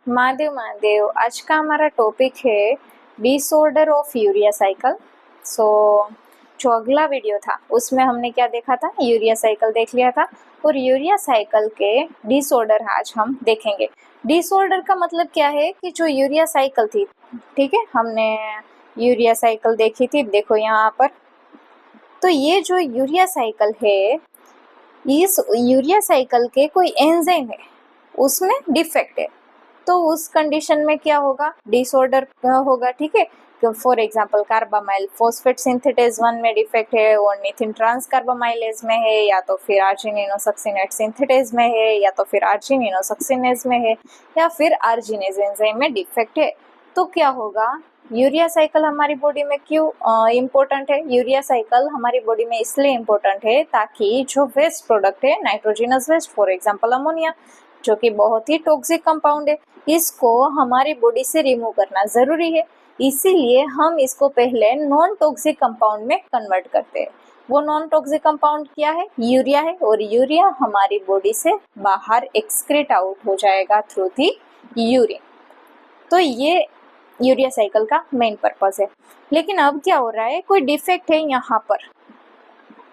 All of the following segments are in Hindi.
महादेव महादेव। आज का हमारा टॉपिक है डिसऑर्डर ऑफ यूरिया साइकिल। जो अगला वीडियो था उसमें हमने क्या देखा था, यूरिया साइकिल देख लिया था और यूरिया साइकिल के डिसऑर्डर आज हम देखेंगे। डिसऑर्डर का मतलब क्या है कि जो यूरिया साइकिल थी, ठीक है, हमने यूरिया साइकिल देखी थी, देखो यहाँ पर। तो ये जो यूरिया साइकिल है, इस यूरिया साइकिल के कोई एंजाइम है उसमें डिफेक्ट है, तो उस कंडीशन में क्या होगा, डिसऑर्डर होगा। ठीक है, फॉर एग्जांपल कार्बामाइल फॉस्फेट सिंथेटेज 1 में डिफेक्ट है, ऑर्निथिन ट्रांसकार्बामाइलेज में है, या तो फिर आर्जिनिनोसक्सिनेट सिंथेटेज में है, या तो फिर आर्जिनिनोसक्सिनेज में है, या फिर आर्जिनेज एंजाइम में डिफेक्ट है। तो क्या होगा, यूरिया साइकिल हमारी बॉडी में क्यों इम्पोर्टेंट है? यूरिया साइकिल हमारी बॉडी में इसलिए इम्पोर्टेंट है ताकि जो वेस्ट प्रोडक्ट है, nitrogenous waste, for example ammonia, जो कि बहुत ही टॉक्सिक कंपाउंड है, इसको हमारी बॉडी से रिमूव करना जरूरी है। इसीलिए हम इसको पहले नॉन टॉक्सिक कंपाउंड में कन्वर्ट करते हैं। वो नॉन टॉक्सिक कंपाउंड क्या है? यूरिया है, और यूरिया हमारी बॉडी से बाहर एक्सक्रीट आउट हो जाएगा थ्रू दी यूरिन। तो ये यूरिया साइकिल का मेन पर्पस है। लेकिन अब क्या हो रहा है, कोई डिफेक्ट है यहाँ पर,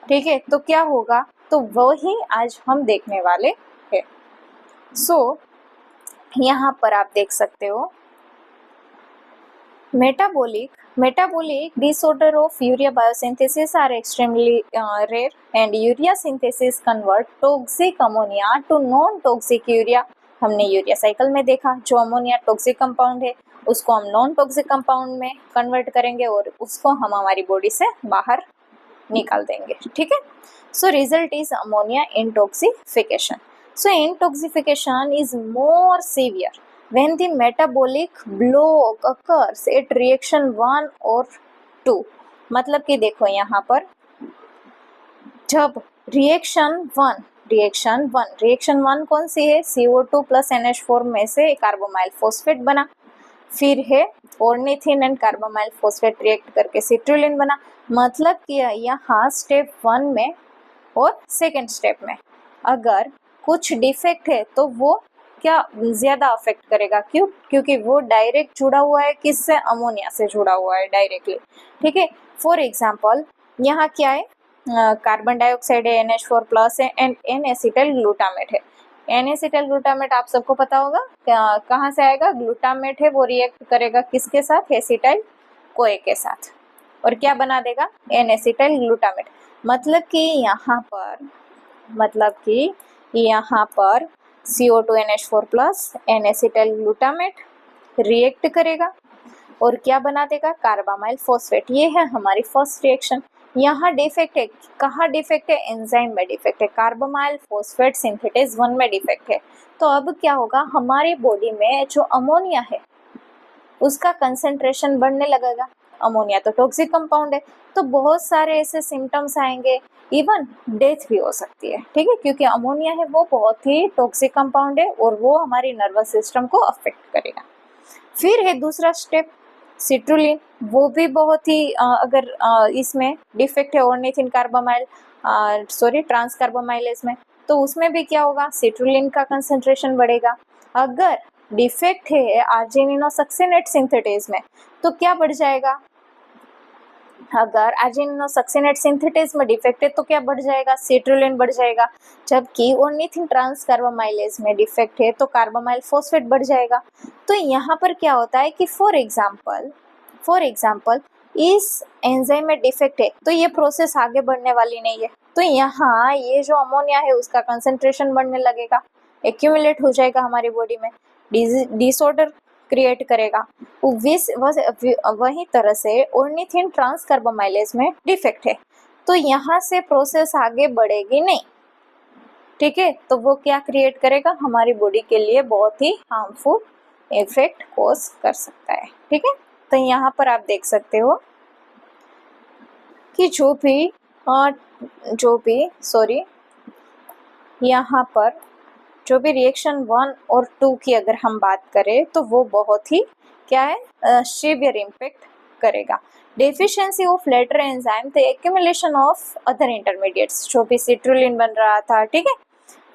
ठीक है, तो क्या होगा, तो वही आज हम देखने वाले हैं। यहाँ पर आप देख सकते हो, metabolic disorder of urea biosynthesis are extremely rare, and urea synthesis convert toxic ammonia to non toxic urea। हमने यूरिया साइकिल में देखा, जो अमोनिया टॉक्सिक कंपाउंड है उसको हम नॉन टॉक्सिक कंपाउंड में कन्वर्ट करेंगे और उसको हम हमारी बॉडी से बाहर निकाल देंगे। ठीक है, so result is ammonia intoxification. So intoxication is more severe when the metabolic block occurs at reaction 1 or 2। मतलब कि देखो यहाँ पर, जब रिएक्शन वन कौन सी है? CO2 प्लस NH4 में से कार्बोमाइल फॉस्फेट बना, फिर है ornithine and carbamoyl phosphate react करके सिट्रुलिन बना। मतलब कि यहाँ स्टेप 1 में और सेकेंड स्टेप में अगर कुछ डिफेक्ट है तो वो क्या ज्यादा अफेक्ट करेगा? क्यों? क्योंकि वो डायरेक्ट जुड़ा हुआ है, किससे? अमोनिया से जुड़ा हुआ है डायरेक्टली। ठीक है, फॉर एग्जांपल यहाँ क्या है, कार्बन डाइऑक्साइड है, NH4 प्लस है, एंड एन एसिटाइल ग्लूटामेट है। एन एसिटाइल ग्लूटामेट आप सबको पता होगा कहाँ से आएगा, ग्लूटामेट है, वो रिएक्ट करेगा किसके साथ? एसिटाइल कोए के साथ, और क्या बना देगा? N acetyl glutamate. मतलब कि यहाँ पर CO2 NH4 plus N acetyl glutamate react करेगा और क्या बना देगा? Carbamyl phosphate. ये है हमारी फर्स्ट रिएक्शन। यहाँ डिफेक्ट है, कहाँ डिफेक्ट है? एंजाइम में डिफेक्ट है, कार्बामाइल फॉस्फेट सिंथेटेज 1 में डिफेक्ट है। तो अब क्या होगा, हमारी बॉडी में जो अमोनिया है उसका कंसेंट्रेशन बढ़ने लगेगा। अमोनिया तो टॉक्सिक कंपाउंड है, तो बहुत सारे ऐसे सिम्टम्स आएंगे, इवन डेथ भी हो सकती है। ठीक है, क्योंकि अमोनिया है वो बहुत ही टॉक्सिक कंपाउंड है और वो हमारी नर्वस सिस्टम को अफेक्ट करेगा। फिर है दूसरा स्टेप, सिट्रुलिन। वो भी बहुत ही अगर इसमें डिफेक्ट है ऑर्निथिन ट्रांसकार्बामाइलेज में, तो उसमें भी क्या होगा, सिट्रुलिन का कंसेंट्रेशन बढ़ेगा। अगर डिफेक्ट है आर्जिनिनोसक्सिनेट सिंथेटेज में, तो क्या बढ़ जाएगा? अगर आर्जिनिनोसक्सिनेट सिंथेटेज में डिफेक्ट है तो क्या बढ़ जाएगा? सिट्रुलिन बढ़ जाएगा। जबकि ऑर्निथिन ट्रांसकार्बामाइलेज में डिफेक्ट है तो कार्बामाइल फॉस्फेट बढ़ जाएगा। तो यहाँ पर क्या होता है कि फॉर एग्जांपल इस एंजाइम में डिफेक्ट है तो ये प्रोसेस आगे बढ़ने वाली नहीं है, तो यहाँ ये जो अमोनिया है उसका कंसेंट्रेशन बढ़ने लगेगा, एक्यूमुलेट हो जाएगा हमारी बॉडी में, डिसऑर्डर क्रिएट करेगा। वही तरह से ऑर्निथिन ट्रांसकार्बामाइलेज में डिफेक्ट है तो यहाँ से प्रोसेस आगे बढ़ेगी नहीं। ठीक है, तो वो क्या क्रिएट करेगा, हमारी बॉडी के लिए बहुत ही हार्मफुल इफेक्ट कॉज कर सकता है। ठीक है, तो यहाँ पर आप देख सकते हो कि यहाँ पर जो भी रिएक्शन 1 और 2 की अगर हम बात करें तो वो बहुत ही क्या है, सीवियर इम्पैक्ट करेगा। Deficiency of later enzyme, the accumulation of other intermediates, जो भी सिट्रुलिन बन रहा था, ठीक है,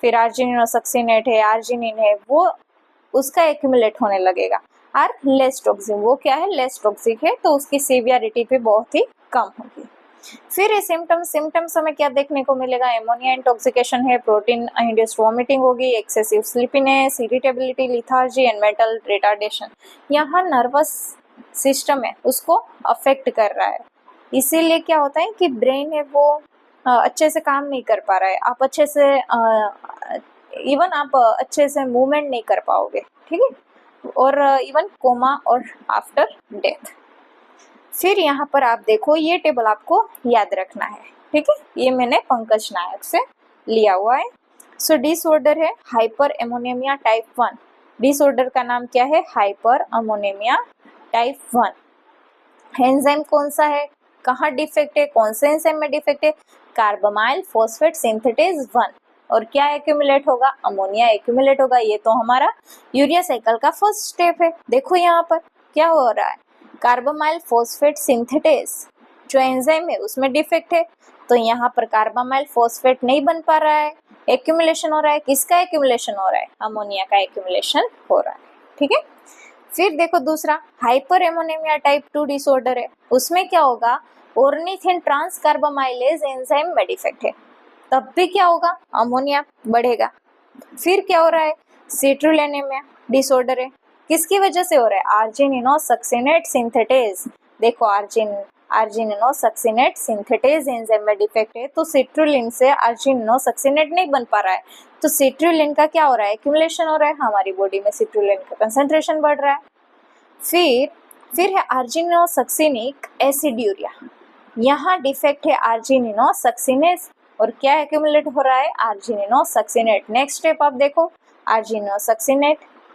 फिर आर्जिनिनोसक्सिनेट है, आर्जिनिन है, वो उसका एक्यूमुलेट होने लगेगा। और लेस टॉक्सिक, वो क्या है, लेस टॉक्सिक है, तो उसकी सीवियरिटी भी बहुत ही कम होगी। फिर ये सिम्टम्स हमें क्या देखने को मिलेगा, एमोनिया इंटॉक्सिकेशन है, प्रोटीन इंड्यूस्ड वॉमिटिंग होगी, excessive sleepiness, irritability, lethargy and mental retardation. यहाँ नर्वस सिस्टम है उसको अफेक्ट कर रहा है, इसीलिए क्या होता है कि ब्रेन है वो अच्छे से काम नहीं कर पा रहा है, आप अच्छे से इवन आप अच्छे से मूवमेंट नहीं कर पाओगे, ठीक है, और इवन कोमा और आफ्टर डेथ। फिर यहाँ पर आप देखो, ये टेबल आपको याद रखना है, ठीक है, ये मैंने पंकज नायक से लिया हुआ है। सो डिसऑर्डर है हाइपर एमोनेमिया टाइप 1। डिसऑर्डर का नाम क्या है, हाइपर अमोनेमिया टाइप 1। एंजाइम कौन सा है, कहाँ डिफेक्ट है, कौन से एंजाइम में डिफेक्ट है, कार्बामाइल फॉस्फेट सिंथेटेज 1। और क्या एक्यूमुलेट होगा, अमोनिया एक्यूमुलेट होगा। ये तो हमारा यूरिया साइकिल का फर्स्ट स्टेप है। देखो यहाँ पर क्या हो रहा है, कार्बामाइल फॉस्फेट सिंथेटेज जो एंजाइम है उसमें डिफेक्ट है, तो यहाँ पर कार्बामाइल फॉस्फेट नहीं बन पा रहा है, एक्यूमुलेशन हो रहा है। किसका एक्यूमुलेशन हो रहा है, अमोनिया का एक्यूमुलेशन हो रहा है, ठीक है। फिर देखो दूसरा हाइपर एमोनेमिया टाइप 2 डिसऑर्डर है, उसमें क्या होगा, ऑर्निथिन ट्रांसकार्बामाइलेज एंजाइम में डिफेक्ट है, तब भी क्या होगा, अमोनिया बढ़ेगा। फिर क्या हो रहा है, सिट्रुलिनेमिया डिसऑर्डर है, किसकी वजह से हो रहा है, आर्जिनिनोसक्सिनेट सिंथेटेज। देखो आर्जिनिनोसक्सिनेट सिंथेटेज एंजाइम में डिफेक्ट है, तो सिट्रुलिन से आर्जिनिनोसक्सिनेट नहीं बन पा रहा है, तो सिट्रुलिन का क्या हो रहा है, एक्यूमुलेशन हो रहा है, हमारी बॉडी में सिट्रुलिन का कंसंट्रेशन बढ़ रहा है। फिर है आर्जिनिनोसक्सिनिक एसिड्यूरिया, यहाँ डिफेक्ट है आर्जिनिनोसक्सिनेज, और क्या एक्यूमुलेट हो रहा है, आर्जिनिनोसक्सिनेट। नेक्स्ट स्टेप आप देखो,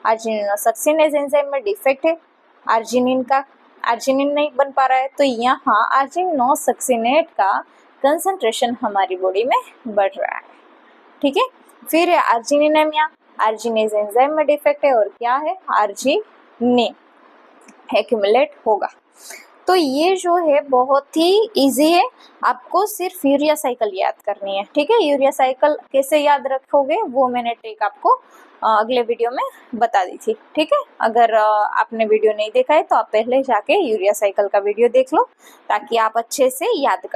आर्जिनिनोसक्सिनेज एंजाइम में डिफेक्ट है, आर्जिनिन नहीं बन पा रहा है, तो यहाँ आर्जिनिनोसक्सिनेट का कंसंट्रेशन हमारी बॉडी में बढ़ रहा है, ठीक है। फिर है आर्जिनिनेमिया, आर्जिनेज एंजाइम में डिफेक्ट है, और क्या है, आर्जिनिन एक्यूमुलेट होगा। तो ये जो है बहुत ही इजी है, आपको सिर्फ यूरिया साइकिल याद करनी है, ठीक है। यूरिया साइकिल कैसे याद रखोगे वो मैंने ट्रिक आपको अगले वीडियो में बता दी थी, ठीक है। अगर आपने वीडियो नहीं देखा है तो आप पहले जाके यूरिया साइकिल का वीडियो देख लो, ताकि आप अच्छे से याद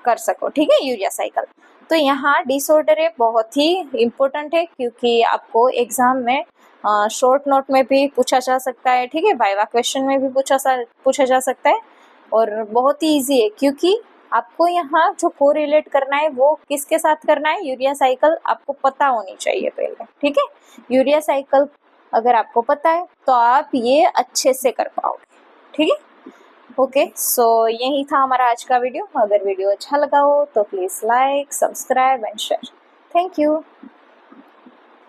कर सको, ठीक है, यूरिया साइकिल। तो यहाँ डिसऑर्डर है बहुत ही इम्पोर्टेंट है, क्योंकि आपको एग्जाम में शॉर्ट नोट में भी पूछा जा सकता है, ठीक है, वाइवा क्वेश्चन में भी पूछा जा सकता है, और बहुत ही इजी है, क्योंकि आपको यहाँ जो कोरिलेट करना है वो किसके साथ करना है, यूरिया साइकिल आपको पता होनी चाहिए पहले, ठीक है। यूरिया साइकिल अगर आपको पता है तो आप ये अच्छे से कर पाओगे, ठीक है। ओके, सो यही था हमारा आज का वीडियो। अगर वीडियो अच्छा लगा हो तो please like, subscribe and share. Thank you.